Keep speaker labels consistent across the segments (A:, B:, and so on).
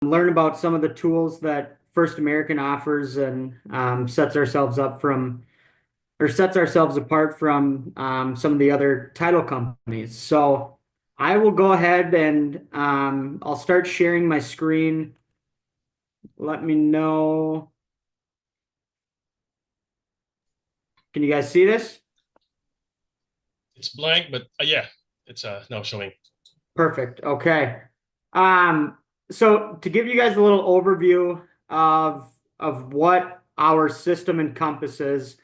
A: learn about some of the tools that First American offers and sets ourselves apart from some of the other title companies. So I will go ahead and I'll start sharing my screen. Let me know. Can you guys see this?
B: It's blank, but yeah, it's now showing.
A: Perfect. Okay. Um, so to give you guys a little overview of what our system encompasses,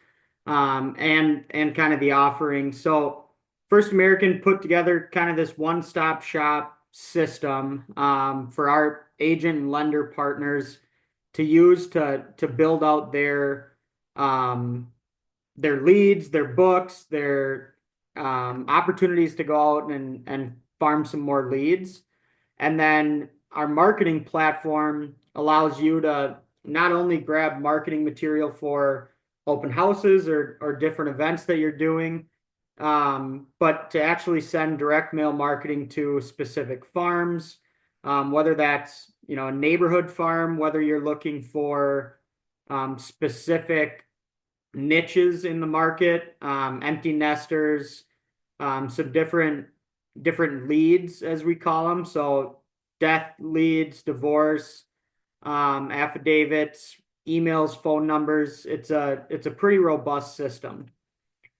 A: and kind of the offering. So First American put together kind of this one-stop shop system for our agent and lender partners to use to build out um, their leads, their books, their opportunities to go out and farm some more leads. And then our marketing platform allows you to not only grab marketing material for open houses or different events that you're doing, but to actually send direct mail marketing to specific farms, whether that's a neighborhood farm, whether you're looking for specific niches in the market, empty nesters, some different leads as we call them. So death leads, divorce, affidavits, emails, phone numbers. It's a pretty robust system.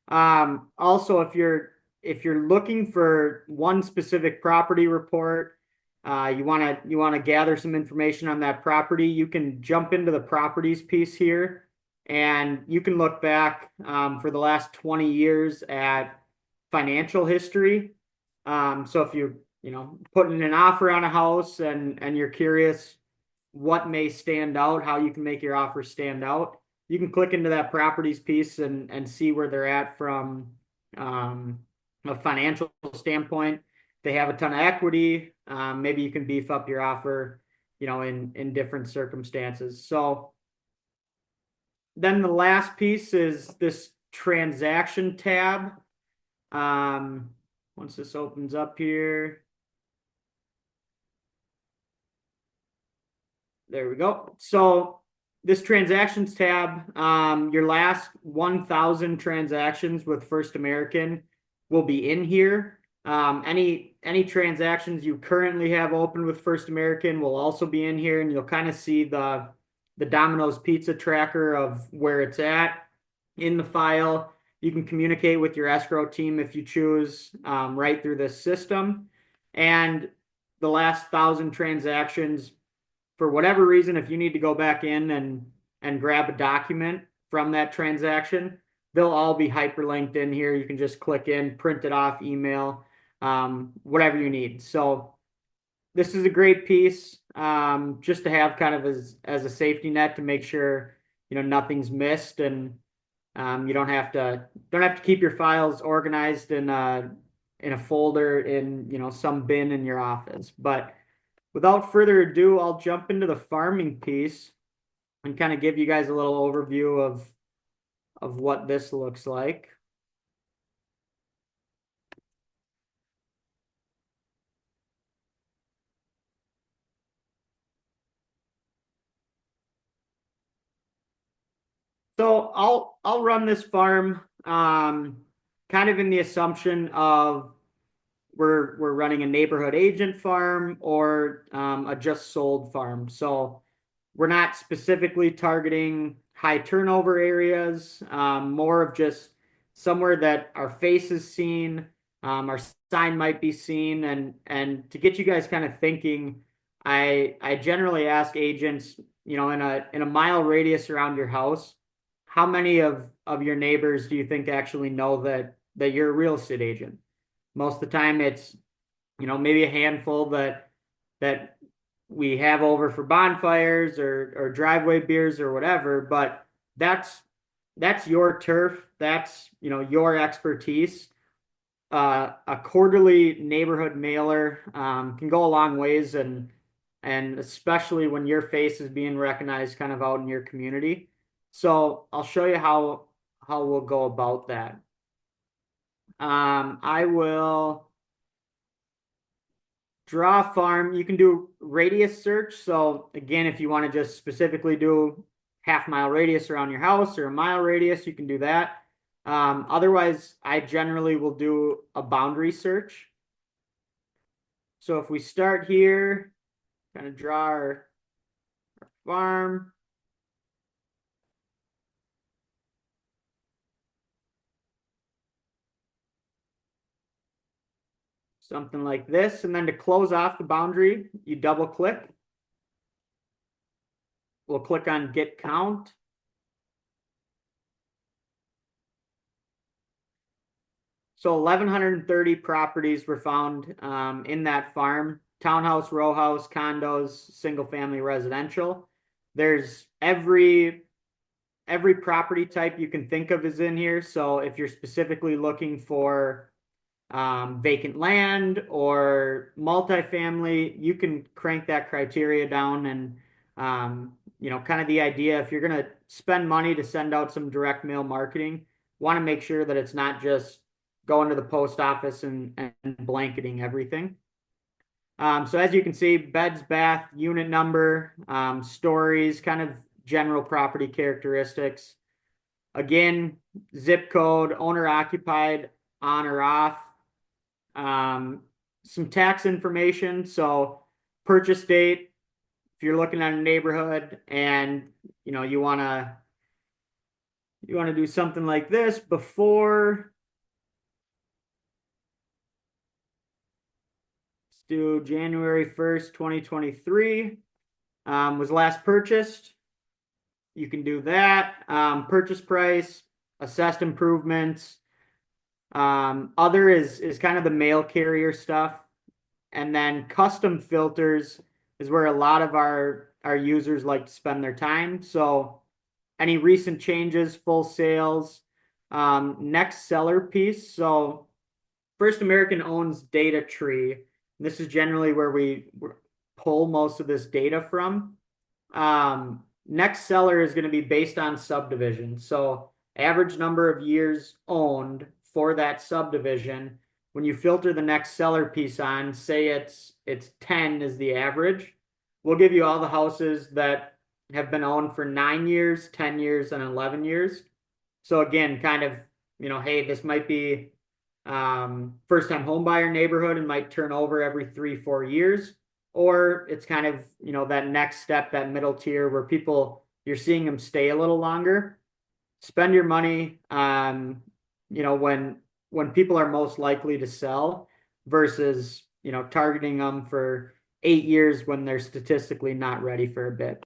A: Also, if you're looking for one specific property report, you wanna gather some information on that property, you can jump into the properties piece here, and you can look back for the last 20 years at financial history. So if you putting an offer on a house and you're curious what may stand out, how you can make your offer stand out, you can click into that properties piece and see where they're at from um, a financial standpoint. They have a ton of equity. Maybe you can beef up your offer, in different circumstances. So then the last piece is this transaction tab. Um, Once this opens up here, there we go. So this transactions tab, your last 1,000 transactions with First American will be in here. Any transactions you currently have open with First American will also be in here, and you'll kind of see the Domino's Pizza tracker of where it's at in the file. You can communicate with your escrow team if you choose, right through this system. And the last 1,000 transactions, for whatever reason, if you need to go back in and grab a document from that transaction, they'll all be hyperlinked in here. You can just click in, print it off, email, whatever you need. So this is a great piece, just to have kind of as a safety net to make sure nothing's missed, and you don't have to keep your files organized in a folder in some bin in your office. But without further ado, I'll jump into the farming piece and kind of give you guys a little overview of what this looks like. So I'll run this farm kind of in the assumption of we're running a neighborhood agent farm or a just sold farm. So we're not specifically targeting high turnover areas, more of just somewhere that our face is seen, our sign might be seen, and to get you guys kind of thinking, I generally ask agents, in a mile radius around your house, how many of your neighbors do you think actually know that you're a real estate agent? Most of the time, it's maybe a handful that we have over for bonfires or driveway beers or whatever, but that's your turf. That's your expertise. A quarterly neighborhood mailer can go a long ways, and especially when your face is being recognized kind of out in your community. So I'll show you how we'll go about that. I will draw farm, you can do radius search. So again, if you want to just specifically do half-mile radius around your house or a mile radius, you can do that. Otherwise, I generally will do a boundary search. So if we start here, kind of draw our farm. Something like this. And then to close off the boundary, you double click. We'll click on get count. So 1,130 properties were found in that farm. Townhouse, row house, condos, single family residential. There's every property type you can think of is in here. So if you're specifically looking for vacant land or multifamily, you can crank that criteria down. And kind of the idea, if you're going to spend money to send out some direct mail marketing, want to make sure that it's not just going to the post office and blanketing everything. So as you can see, beds, bath, unit number, stories, kind of general property characteristics. Again, zip code, owner occupied, on or off. Some tax information. So purchase date, if you're looking at a neighborhood and you want to do something like this before. Let's do January 1st, 2023. Was last purchased. You can do that. Purchase price, assessed improvements. Other is kind of the mail carrier stuff. And then custom filters is where a lot of our users like to spend their time. So any recent changes, full sales, next seller piece. So First American owns data tree. This is generally where we pull most of this data from. Next seller is going to be based on subdivision. So average number of years owned for that subdivision. When you filter the next seller piece on, say it's 10 is the average, we'll give you all the houses that have been owned for 9 years, 10 years, and 11 years. So again, kind of, hey, this might be first-time homebuyer neighborhood and might turn over every 3-4 years. Or it's kind of, that next step, that middle tier where you're seeing them stay a little longer. Spend your money on, when people are most likely to sell versus, targeting them for 8 years when they're statistically not ready for a bit.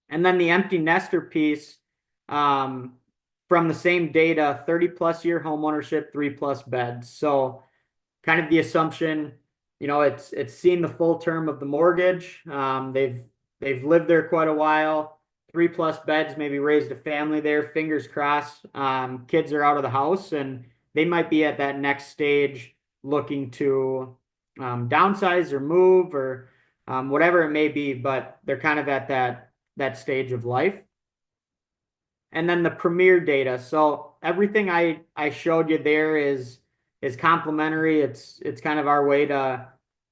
A: And then the empty nester piece, from the same data, 30+ year home ownership, 3+ beds. So kind of the assumption, it's seen the full term of the mortgage. They've lived there quite a while, 3+ beds, maybe raised a family there, fingers crossed. Kids are out of the house and they might be at that next stage looking to downsize or move or whatever it may be, but they're kind of at that stage of life. And then the premier data. So everything I showed you there is complimentary. It's kind of our way to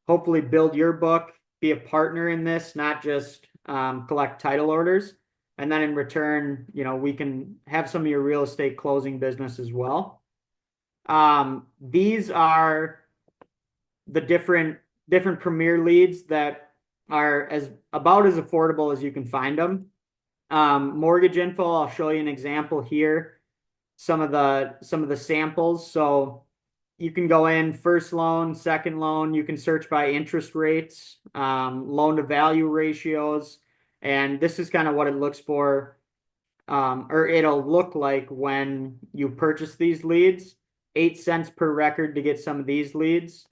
A: hopefully build your book, be a partner in this, not just collect title orders. And then in return, we can have some of your real estate closing business as well. These are the different premier leads that are about as affordable as you can find them. Mortgage info, I'll show you an example here. Some of the samples. So you can go in first loan, second loan. You can search by interest rates, loan to value ratios. And this is kind of what it looks for, or it'll look like when you purchase these leads. 8 cents per record to get some of these leads.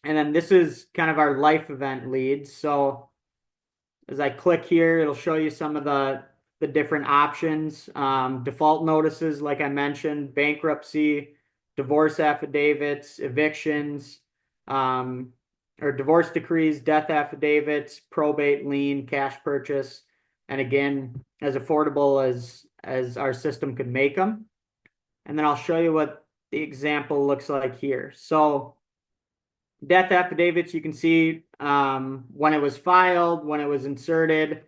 A: And then this is kind of our life event leads. So as I click here, it'll show you some of the different options. Default notices, like I mentioned, bankruptcy, divorce affidavits, evictions, or divorce decrees, death affidavits, probate, lien, cash purchase, and again, as affordable as our system could make them. And then I'll show you what the example looks like here. So Death affidavits, you can see when it was filed, when it was inserted,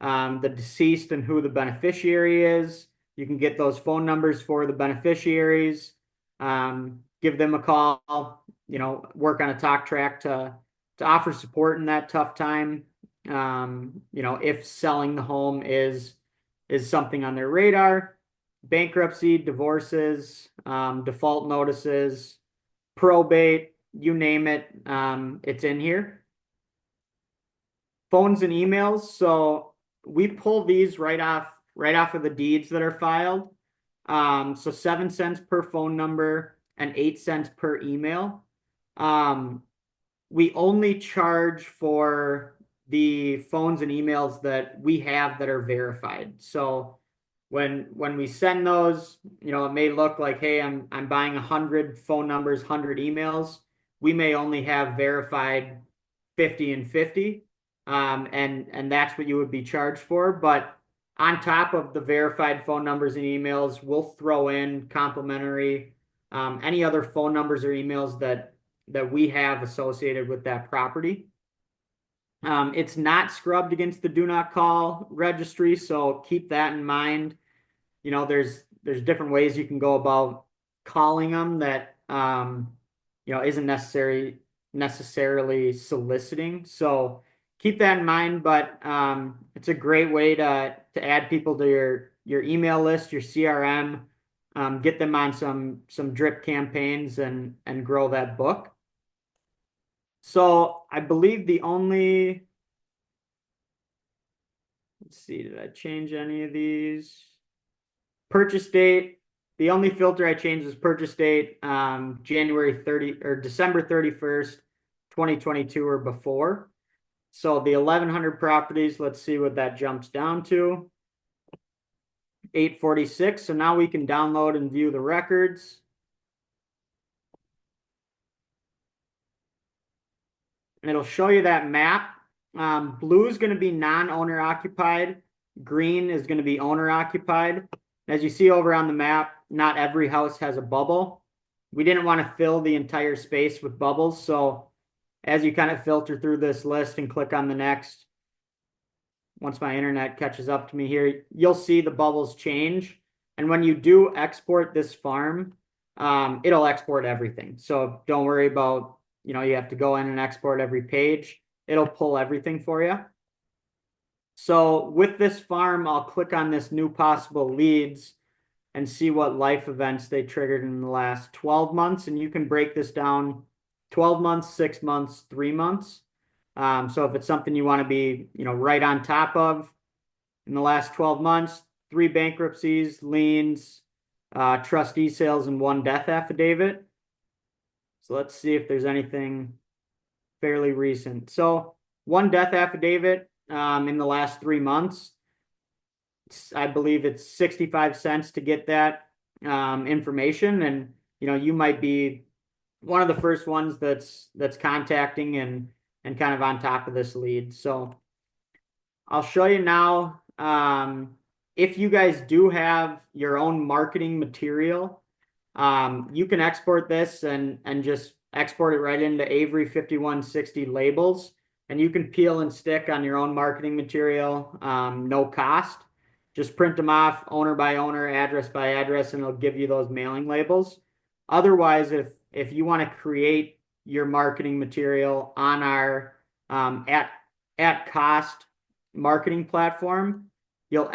A: the deceased and who the beneficiary is. You can get those phone numbers for the beneficiaries, give them a call, work on a talk track to offer support in that tough time. If selling the home is something on their radar. Bankruptcy, divorces, default notices, probate, you name it, it's in here. Phones and emails. So we pull these right off of the deeds that are filed. So 7 cents per phone number and 8 cents per email. We only charge for the phones and emails that we have that are verified. So when we send those, it may look like, hey, I'm buying 100 phone numbers, 100 emails. We may only have verified 50 and 50. And that's what you would be charged for. But on top of the verified phone numbers and emails, we'll throw in complimentary any other phone numbers or emails that we have associated with that property. It's not scrubbed against the do not call registry, so keep that in mind. There's different ways you can go about calling them that isn't necessarily soliciting. So keep that in mind. But it's a great way to add people to your email list, your CRM, get them on some drip campaigns and grow that book. So I believe let's see, did I change any of these? Purchase date. The only filter I changed was purchase date, January 30 or December 31st, 2022 or before. So the 1,100 properties, let's see what that jumps down to. 846. So now we can download and view the records. And it'll show you that map. Blue is going to be non-owner occupied. Green is going to be owner occupied. As you see over on the map, not every house has a bubble. We didn't want to fill the entire space with bubbles. So as you kind of filter through this list and click on the next, once my internet catches up to me here, you'll see the bubbles change. And when you do export this farm, it'll export everything. So don't worry about, you have to go in and export every page. It'll pull everything for you. So with this farm, I'll click on this new possible leads and see what life events they triggered in the last 12 months. And you can break this down 12 months, 6 months, 3 months. So if it's something you want to be, right on top of in the last 12 months, 3 bankruptcies, liens, trustee sales, and 1 death affidavit. So let's see if there's anything fairly recent. So 1 death affidavit in the last 3 months. I believe it's 65 cents to get that information. And, you might be one of the first ones that's contacting and kind of on top of this lead. So I'll show you now. If you guys do have your own marketing material, you can export this and just export it right into Avery 5160 labels, and you can peel and stick on your own marketing material, no cost. Just print them off owner by owner, address by address, and it'll give you those mailing labels. Otherwise, if you want to create your marketing material on our at cost marketing platform, you'll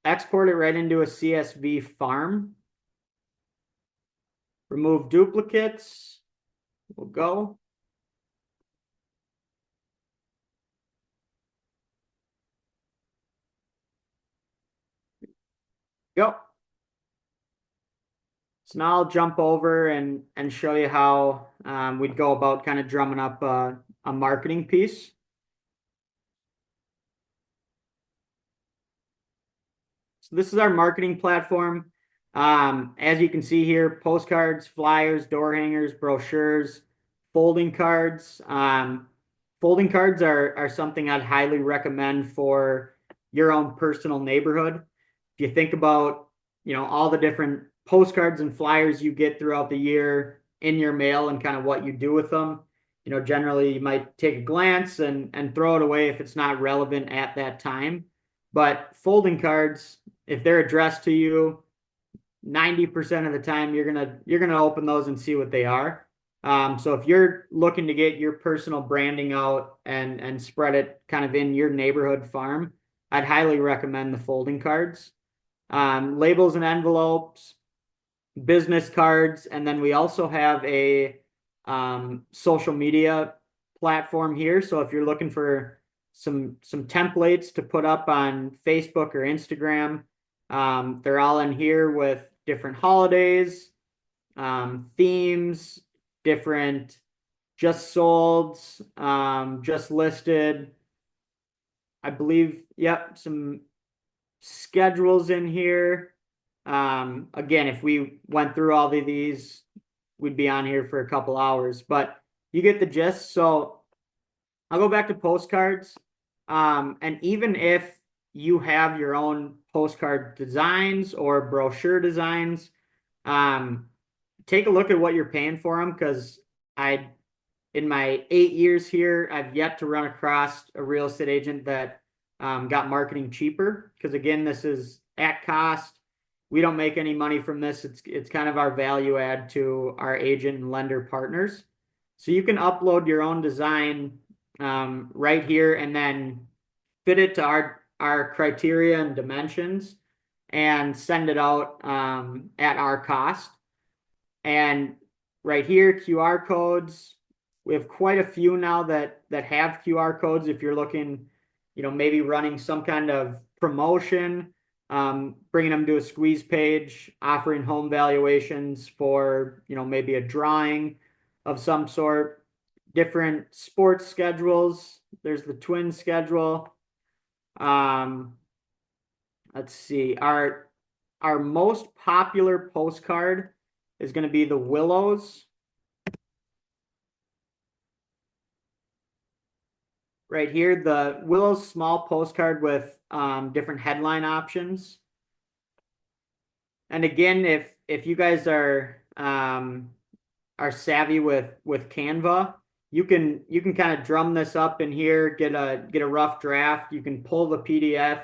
A: export it right into a CSV farm. Remove duplicates. We'll go. Go. So now I'll jump over and show you how we'd go about kind of drumming up a marketing piece. So this is our marketing platform. As you can see here, postcards, flyers, door hangers, brochures, folding cards. Folding cards are something I'd highly recommend for your own personal neighborhood. If you think about, all the different postcards and flyers you get throughout the year in your mail and kind of what you do with them, generally you might take a glance and throw it away if it's not relevant at that time. But folding cards, if they're addressed to you, 90% of the time you're gonna open those and see what they are. So if you're looking to get your personal branding out and spread it kind of in your neighborhood farm, I'd highly recommend the folding cards. Labels and envelopes, business cards, and then we also have a social media platform here. So if you're looking for some templates to put up on Facebook or Instagram, they're all in here with different holidays, themes, different just sold, just listed. I believe, yep, some schedules in here. Again, if we went through all of these, we'd be on here for a couple hours, but you get the gist. So I'll go back to postcards. And even if you have your own postcard designs or brochure designs, take a look at what you're paying for them, because in my 8 years here, I've yet to run across a real estate agent that got marketing cheaper. Because again, this is at cost. We don't make any money from this. It's kind of our value add to our agent and lender partners. So you can upload your own design right here and then fit it to our criteria and dimensions and send it out at our cost. And right here, QR codes. We have quite a few now that have QR codes. If you're looking, maybe running some kind of promotion, bringing them to a squeeze page, offering home valuations for, maybe a drawing of some sort, different sports schedules. There's the twin schedule. Let's see. Our most popular postcard is going to be the Willows. Right here, the Willows small postcard with different headline options. And again, if you guys are savvy with Canva, you can kind of drum this up in here, get a rough draft. You can pull the PDF,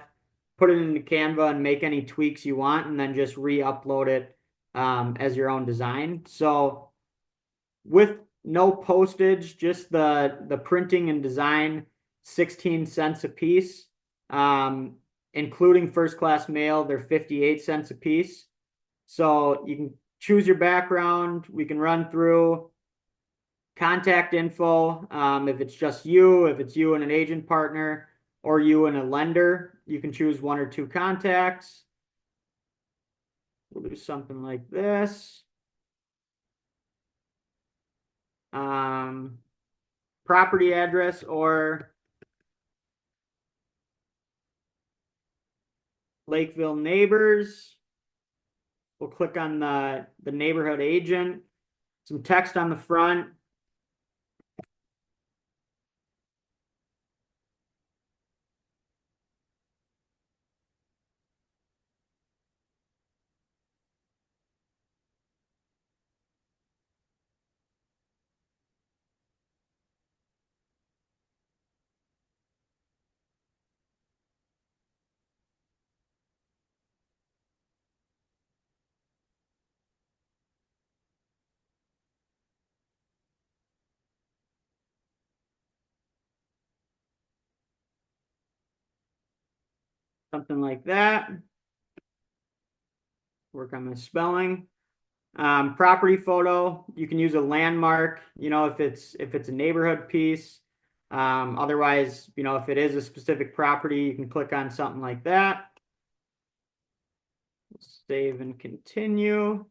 A: put it into Canva, and make any tweaks you want, and then just re-upload it as your own design. So with no postage, just the printing and design, 16 cents a piece. Including first class mail, they're 58 cents a piece. So you can choose your background. We can run through contact info. If it's just you, if it's you and an agent partner, or you and a lender, you can choose one or two contacts. We'll do something like this. Property address or Lakeville neighbors. We'll click on the neighborhood agent, some text on the front. Something like that. Work on my spelling. Property photo, you can use a landmark, if it's a neighborhood piece. Otherwise, if it is a specific property, you can click on something like that. Save and continue.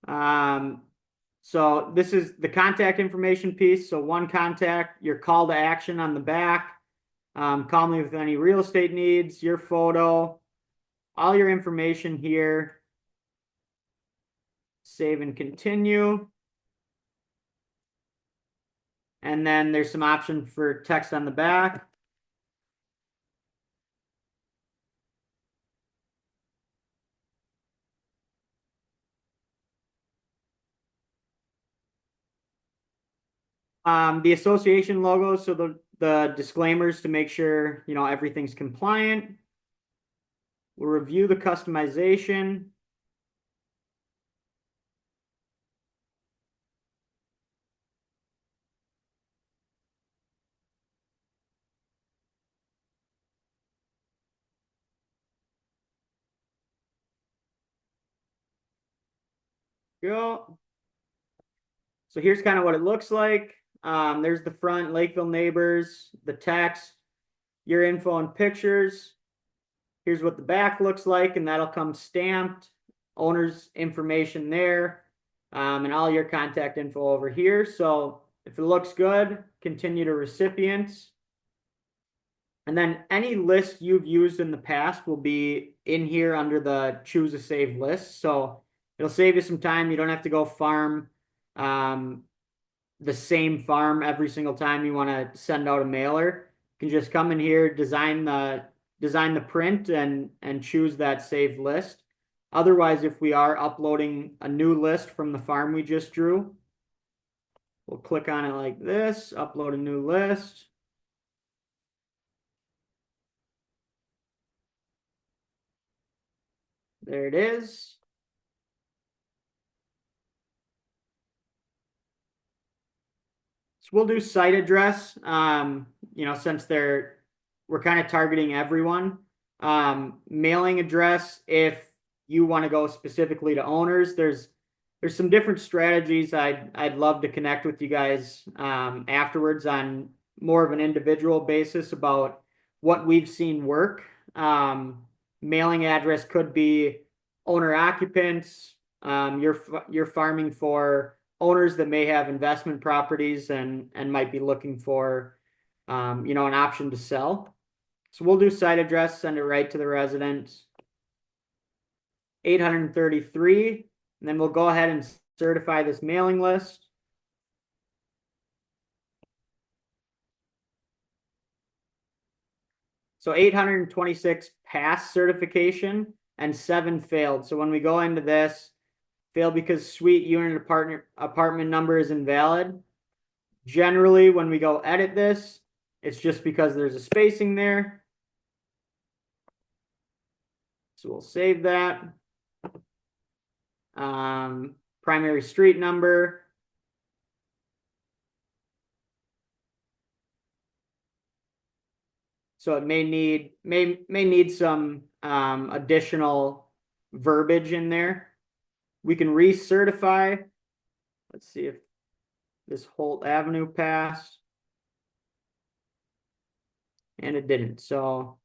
A: So this is the contact information piece. So one contact, your call to action on the back. Call me with any real estate needs, your photo, all your information here. Save and continue. And then there's some option for text on the back. The association logo, so the disclaimers to make sure, everything's compliant. We'll review the customization. Go. So here's kind of what it looks like. There's the front, Lakeville neighbors, the text, your info and pictures. Here's what the back looks like, and that'll come stamped. Owner's information there, and all your contact info over here. So if it looks good, continue to recipients. And then any list you've used in the past will be in here under the choose a save list. So it'll save you some time. You don't have to go farm the same farm every single time you want to send out a mailer. You can just come in here, design the print and choose that saved list. Otherwise, if we are uploading a new list from the farm we just drew, we'll click on it like this, upload a new list. There it is. So we'll do site address, since we're kind of targeting everyone. Mailing address, if you want to go specifically to owners, there's some different strategies. I'd love to connect with you guys afterwards on more of an individual basis about what we've seen work. Mailing address could be owner occupants. You're farming for owners that may have investment properties and might be looking for an option to sell. So we'll do site address, send it right to the resident. 833, and then we'll go ahead and certify this mailing list. So 826 passed certification and 7 failed. So when we go into this, failed because suite unit apartment number is invalid. Generally, when we go edit this, it's just because there's a spacing there. So we'll save that. Primary street number. So it may need some additional verbiage in there. We can recertify. Let's see if this Holt Avenue passed. And it didn't. So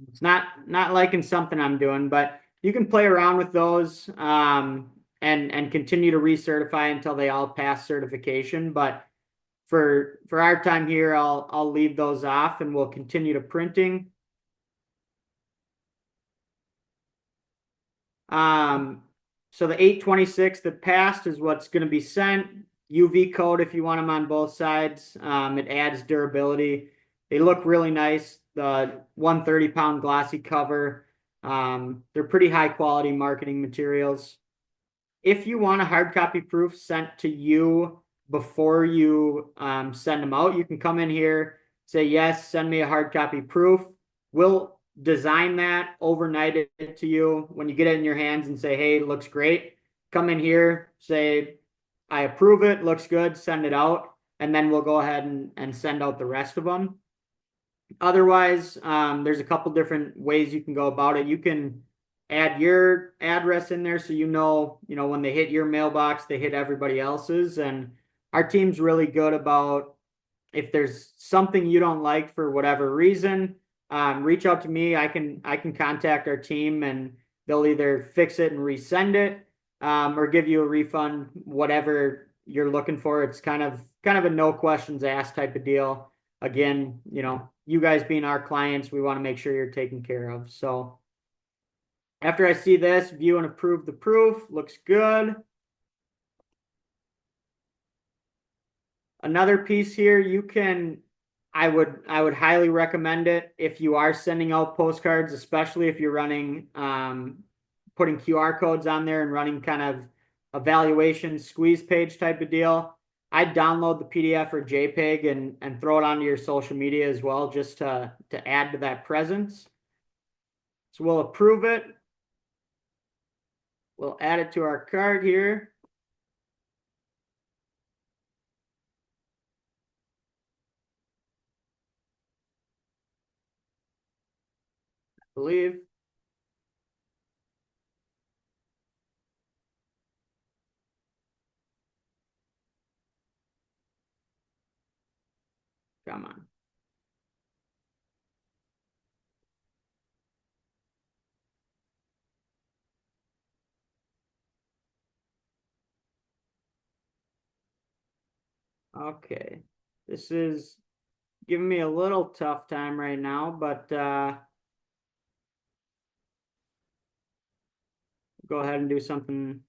A: it's not liking something I'm doing, but you can play around with those and continue to recertify until they all pass certification. But for our time here, I'll leave those off and we'll continue to printing. So the 826 that passed is what's going to be sent. UV code if you want them on both sides. It adds durability. They look really nice. The 130-pound glossy cover. They're pretty high quality marketing materials. If you want a hard copy proof sent to you before you send them out, you can come in here, say, yes, send me a hard copy proof. We'll design that, overnight it to you. When you get it in your hands and say, hey, it looks great, come in here, say, I approve it, looks good, send it out, and then we'll go ahead and send out the rest of them. Otherwise, there's a couple different ways you can go about it. You can add your address in there so when they hit your mailbox, they hit everybody else's. And our team's really good about, if there's something you don't like for whatever reason, reach out to me. I can contact our team and they'll either fix it and resend it, or give you a refund, whatever you're looking for. It's kind of a no questions asked type of deal. Again, you guys being our clients, we want to make sure you're taken care of. So After I see this, view and approve the proof. Looks good. Another piece here, I would highly recommend it if you are sending out postcards, especially if you're running putting QR codes on there and running kind of evaluation squeeze page type of deal. I'd download the PDF or JPEG and throw it onto your social media as well, just to add to that presence. So we'll approve it. We'll add it to our cart here. I believe. Come on. Okay. This is giving me a little tough time right now, but go ahead and do something.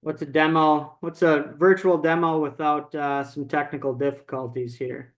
A: What's a demo? What's a virtual demo without some technical difficulties here?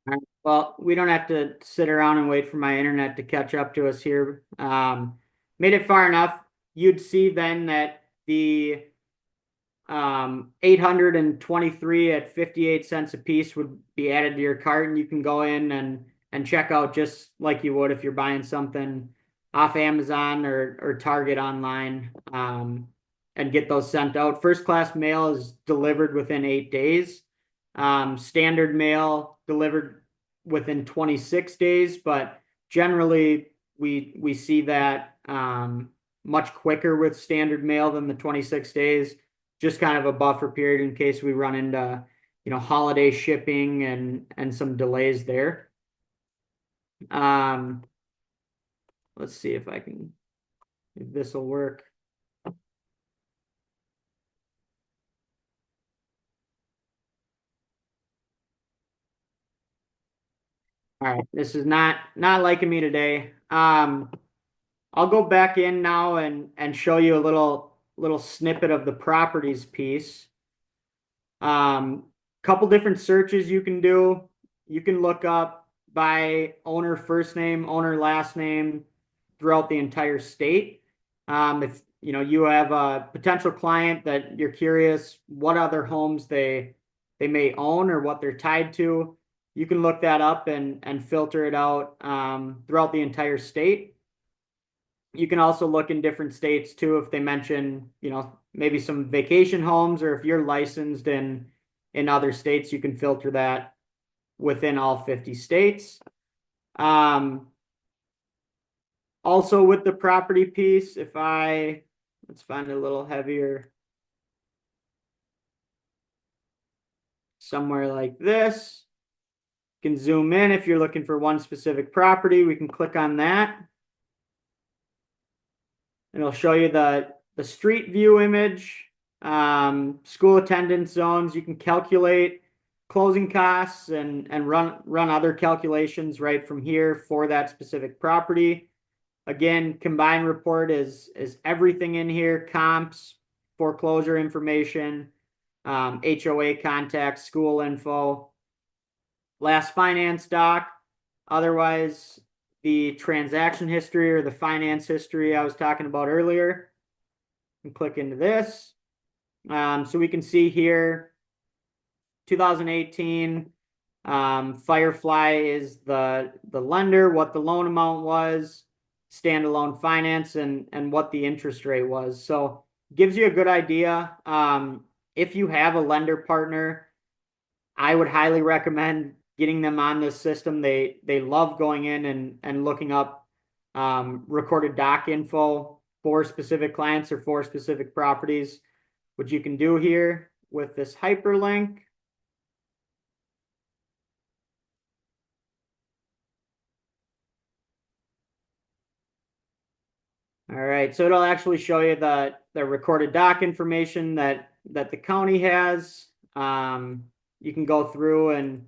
A: All right. Well, we don't have to sit around and wait for my internet to catch up to us here. Made it far enough. You'd see then that the 823 at 58 cents a piece would be added to your cart, and you can go in and check out just like you would if you're buying something off Amazon or Target online, and get those sent out. First class mail is delivered within 8 days. Standard mail delivered within 26 days, but generally we see that much quicker with standard mail than the 26 days, just kind of a buffer period in case we run into, holiday shipping and some delays there. Let's see if this will work. All right, this is not liking me today. I'll go back in now and show you a little snippet of the properties piece. Couple different searches you can do. You can look up by owner first name, owner last name throughout the entire state. If you have a potential client that you're curious what other homes they may own or what they're tied to, you can look that up and filter it out throughout the entire state. You can also look in different states too if they mention, maybe some vacation homes, or if you're licensed in other states, you can filter that within all 50 states. Also with the property piece, let's find a little heavier, somewhere like this. You can zoom in if you're looking for one specific property. We can click on that, and it'll show you the street view image, school attendance zones. You can calculate closing costs and run other calculations right from here for that specific property. Again, combined report is everything in here: comps, foreclosure information, HOA contacts, school info, last finance doc. Otherwise, the transaction history or the finance history I was talking about earlier. And click into this. So we can see here 2018. Firefly is the lender, what the loan amount was, standalone finance, and what the interest rate was. So gives you a good idea. If you have a lender partner, I would highly recommend getting them on this system. They love going in and looking up recorded doc info for specific clients or for specific properties, which you can do here with this hyperlink. All right, so it'll actually show you the recorded doc information that the county has. You can go through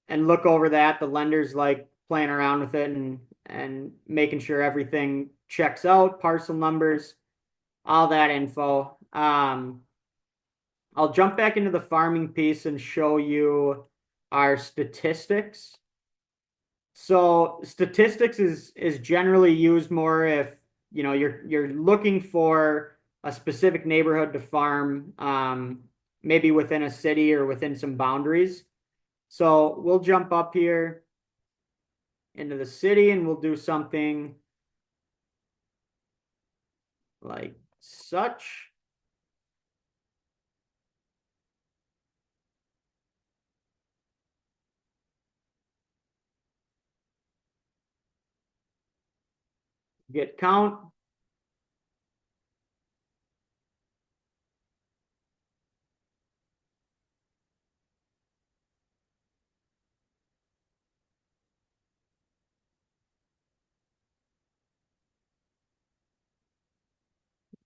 A: and look over that. The lenders like playing around with it and making sure everything checks out, parcel numbers, all that info. I'll jump back into the farming piece and show you our statistics. So statistics is generally used more if you're looking for a specific neighborhood to farm, maybe within a city or within some boundaries. So we'll jump up here into the city and we'll do something like such. Get count.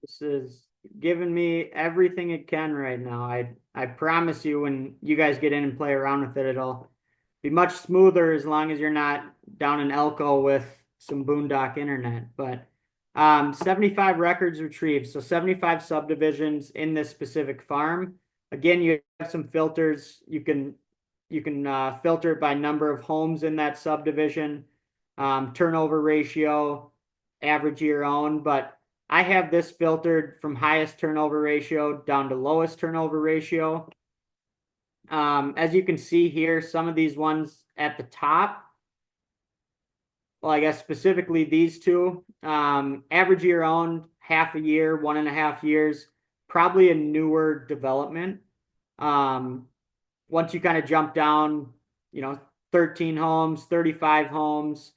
A: This is giving me everything it can right now. I promise you, when you guys get in and play around with it, it'll be much smoother as long as you're not down in Elko with some boondock internet. But 75 records retrieved, so 75 subdivisions in this specific farm. Again, you have some filters. You can filter it by number of homes in that subdivision, turnover ratio, average year owned, but I have this filtered from highest turnover ratio down to lowest turnover ratio. As you can see here, some of these ones at the top, well, I guess specifically these two, average year owned, half a year, 1.5 years, probably a newer development. Once you kind of jump down, 13 homes, 35 homes,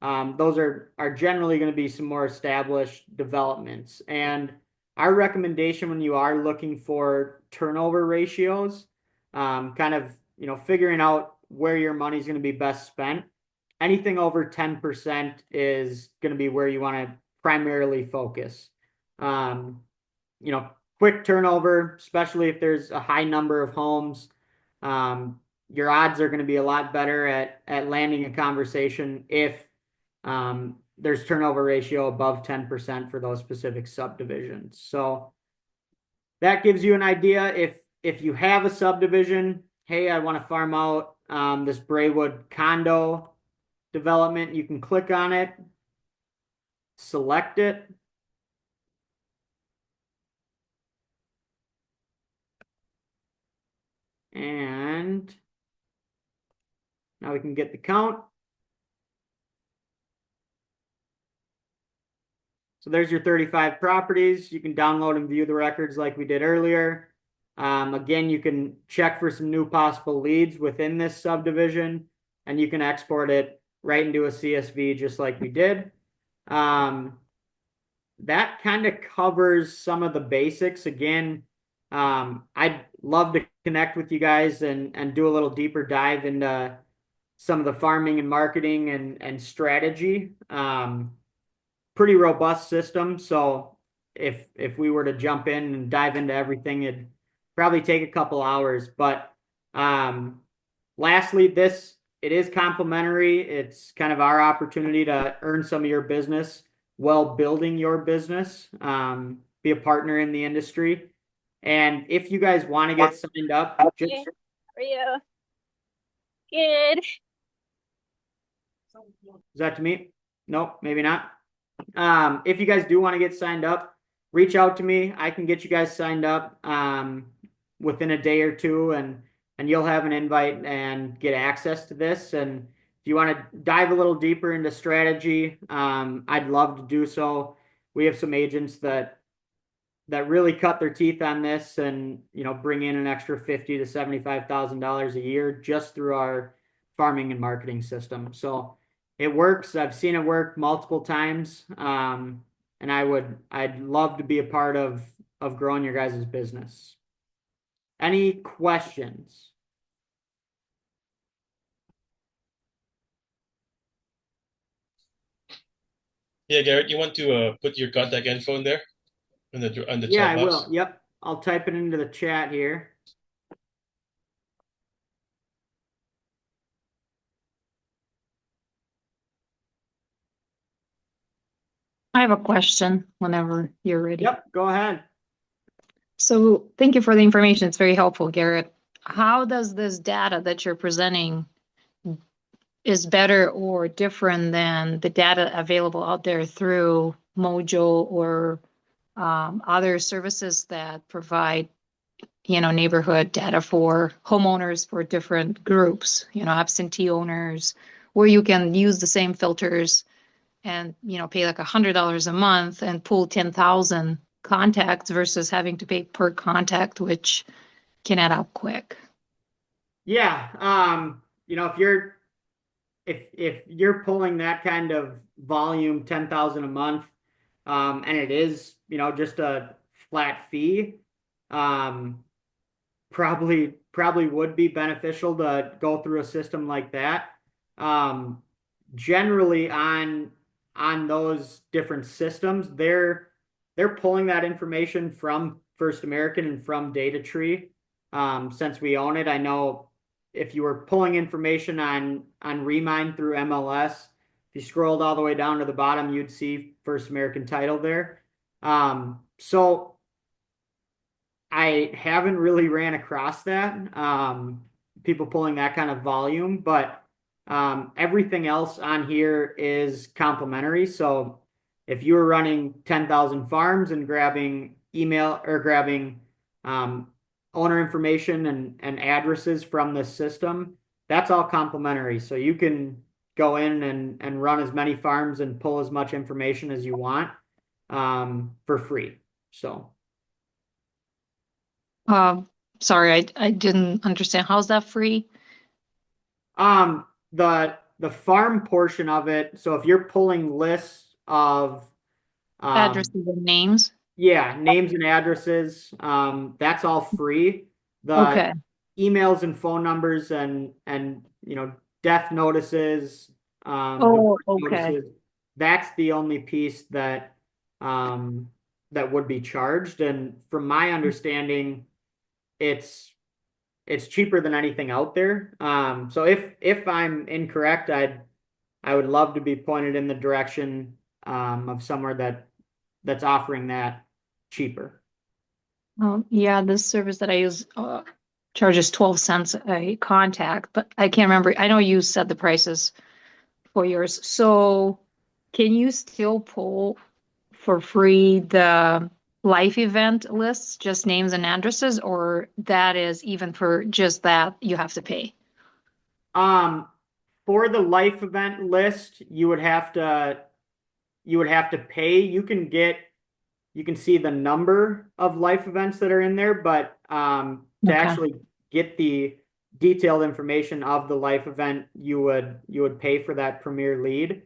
A: those are generally going to be some more established developments. And our recommendation when you are looking for turnover ratios, kind of figuring out where your money is going to be best spent, anything over 10% is going to be where you want to primarily focus. Quick turnover, especially if there's a high number of homes, your odds are going to be a lot better at landing a conversation if there's turnover ratio above 10% for those specific subdivisions. So that gives you an idea. If you have a subdivision, hey, I want to farm out this Braywood condo development, you can click on it, select it, and now we can get the count. So there's your 35 properties. You can download and view the records like we did earlier. Again, you can check for some new possible leads within this subdivision, and you can export it right into a CSV just like we did. That kind of covers some of the basics. Again, I'd love to connect with you guys and do a little deeper dive into some of the farming and marketing and strategy. Pretty robust system. So if we were to jump in and dive into everything, it'd probably take a couple hours. But lastly, it is complimentary. It's kind of our opportunity to earn some of your business while building your business, be a partner in the industry. And if you guys want to get signed up, just
C: How are you? Good.
A: is that to me? No, maybe not. If you guys do want to get signed up, reach out to me. I can get you guys signed up. within a day or two, and you'll have an invite and get access to this. And if you want to dive a little deeper into strategy, I'd love to do so. We have some agents that really cut their teeth on this and bring in an extra $50,000 to $75,000 a year just through our farming and marketing system. So it works. I've seen it work multiple times. And I'd love to be a part of growing your guys' business. Any questions?
B: Yeah, Garrett, you want to put your contact info in there on the
A: Yeah,
B: chat
A: I
B: box?
A: will. Yep. I'll type it into the chat here.
D: I have a question whenever you're ready.
A: Yep, go ahead.
D: So thank you for the information. It's very helpful, Garrett. How does this data that you're presenting is better or different than the data available out there through Mojo or other services that provide, neighborhood data for homeowners for different groups, absentee owners, where you can use the same filters and pay like $100 a month and pull 10,000 contacts versus having to pay per contact, which can add up quick.
A: Yeah, if you're pulling that kind of volume, 10,000 a month, and it is just a flat fee, um, probably would be beneficial to go through a system like that. Um, Generally on those different systems, they're pulling that information from First American and from Data Tree. Since we own it, I know if you were pulling information on Remind through MLS, if you scrolled all the way down to the bottom, you'd see First American title there. So I haven't really ran across that, people pulling that kind of volume, but everything else on here is complimentary. So if you were running 10,000 farms and grabbing email or grabbing owner information and addresses from this system, that's all complimentary. So you can go in and run as many farms and pull as much information as you want for free. So.
D: Sorry, I didn't understand. How's that free?
A: The farm portion of it. So if you're pulling lists of
D: Addresses and names?
A: yeah, names and addresses, that's all free. The
D: Okay.
A: emails and phone numbers and death notices,
D: Oh,
A: divorce
D: okay.
A: notices, that's the only piece that that would be charged. And from my understanding, it's cheaper than anything out there. So if I'm incorrect, I would love to be pointed in the direction of somewhere that's offering that cheaper.
D: Yeah, this service that I use charges 12 cents a contact, but I can't remember. I know you said the prices for yours. So can you still pull for free the life event lists, just names and addresses, or that is even for just that you have to pay?
A: For the life event list, you would have to pay. You can see the number of life events that are in there, but to
D: Okay.
A: actually get the detailed information of the life event, you would pay for that premier lead.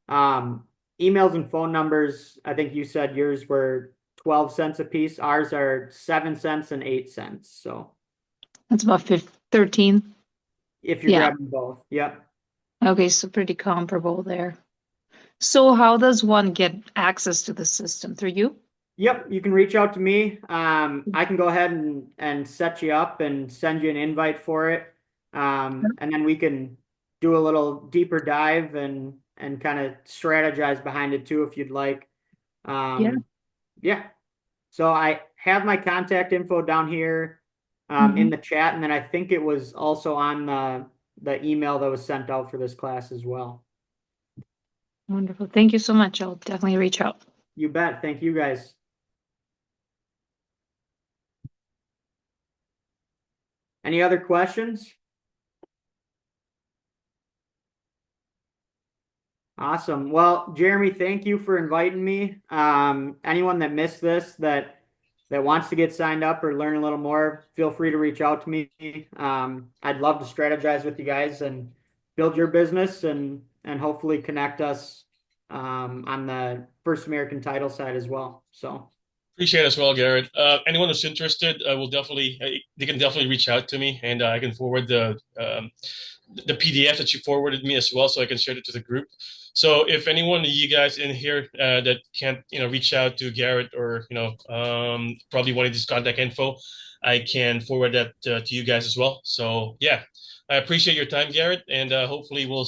A: Emails and phone numbers, I think you said yours were 12 cents a piece. Ours are 7 cents and 8 cents. So
D: That's about 13.
A: if you're
D: Yeah.
A: grabbing both, yep.
D: Okay, so pretty comparable there. So how does one get access to the system? Through you?
A: Yep, you can reach out to me. I can go ahead and set you up and send you an invite for it. And then we can do a little deeper dive and kind of strategize behind it too, if you'd like.
D: Yeah.
A: Yeah. So I have my contact info down here in the chat, and then I think it was also on the email that was sent out for this class as well.
D: Wonderful. Thank you so much. I'll definitely reach out.
A: You bet. Thank you guys. Any other questions? Awesome. Well, Jeremy, thank you for inviting me. Anyone that missed this that wants to get signed up or learn a little more, feel free to reach out to me. I'd love to strategize with you guys and build your business and hopefully connect us on the First American title side as well. So
B: Appreciate it as well, Garrett. Anyone who's interested, will definitely they can definitely reach out to me, and I can forward the PDF that you forwarded me as well, so I can share it to the group. So if anyone of you guys in here that can't reach out to Garrett or probably wanted his contact info, I can forward that to you guys as well. So yeah, I appreciate your time, Garrett, and hopefully we'll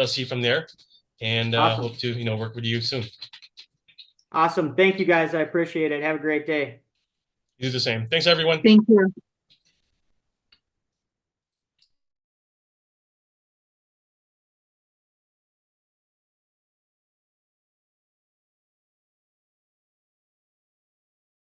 B: see from there, and
A: awesome.
B: hope to work with you soon.
A: Awesome. Thank you guys. I appreciate it. Have a great day.
B: You do the same. Thanks, everyone.
D: Thank you.